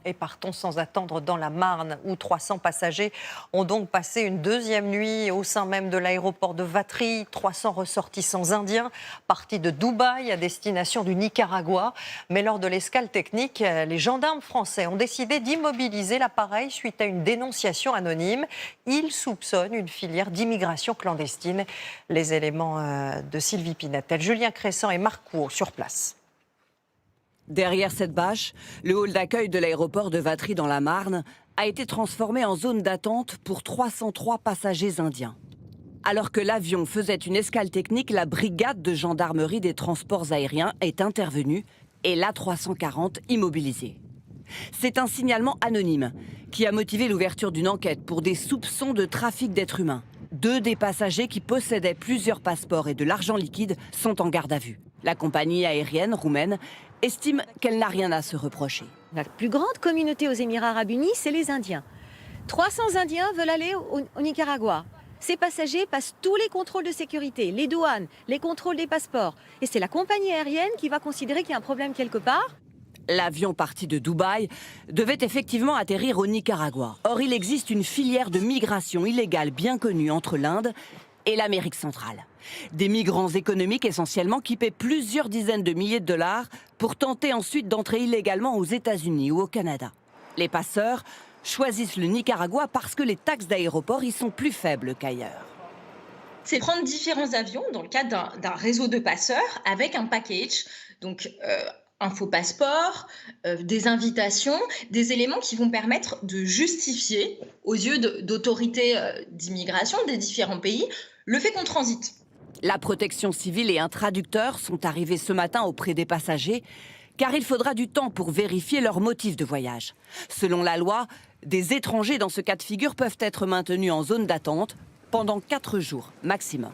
Et partons sans attendre dans la Marne, où 300 passagers ont donc passé une deuxième nuit au sein même de l'aéroport de Vatry. 300 ressortissants indiens partis de Dubaï à destination du Nicaragua. Mais lors de l'escale technique, les gendarmes français ont décidé d'immobiliser l'appareil suite à une dénonciation anonyme. Ils soupçonnent une filière d'immigration clandestine. Les éléments de Sylvie Pinatel, Julien Crescent et Marc Couot sur place. Derrière cette bâche, le hall d'accueil de l'aéroport de Vatry dans la Marne a été transformé en zone d'attente pour 303 passagers indiens. Alors que l'avion faisait une escale technique, la brigade de gendarmerie des transports aériens est intervenue et l'A340 immobilisée. C'est un signalement anonyme qui a motivé l'ouverture d'une enquête pour des soupçons de trafic d'êtres humains. 2 des passagers qui possédaient plusieurs passeports et de l'argent liquide sont en garde à vue. La compagnie aérienne roumaine estime qu'elle n'a rien à se reprocher. La plus grande communauté aux Émirats arabes unis, c'est les Indiens. 300 Indiens veulent aller au Nicaragua. Ces passagers passent tous les contrôles de sécurité, les douanes, les contrôles des passeports. Et c'est la compagnie aérienne qui va considérer qu'il y a un problème quelque part. L'avion parti de Dubaï devait effectivement atterrir au Nicaragua. Or, il existe une filière de migration illégale bien connue entre l'Inde et l'Amérique centrale. Des migrants économiques essentiellement qui paient plusieurs dizaines de milliers de dollars pour tenter ensuite d'entrer illégalement aux États-Unis ou au Canada. Les passeurs choisissent le Nicaragua parce que les taxes d'aéroport y sont plus faibles qu'ailleurs. C'est prendre différents avions dans le cadre d'un réseau de passeurs avec un package, donc un faux passeport, des invitations, des éléments qui vont permettre de justifier aux yeux d'autorités d'immigration des différents pays le fait qu'on transite. La protection civile et un traducteur sont arrivés ce matin auprès des passagers car il faudra du temps pour vérifier leur motif de voyage. Selon la loi, des étrangers dans ce cas de figure peuvent être maintenus en zone d'attente pendant 4 jours maximum.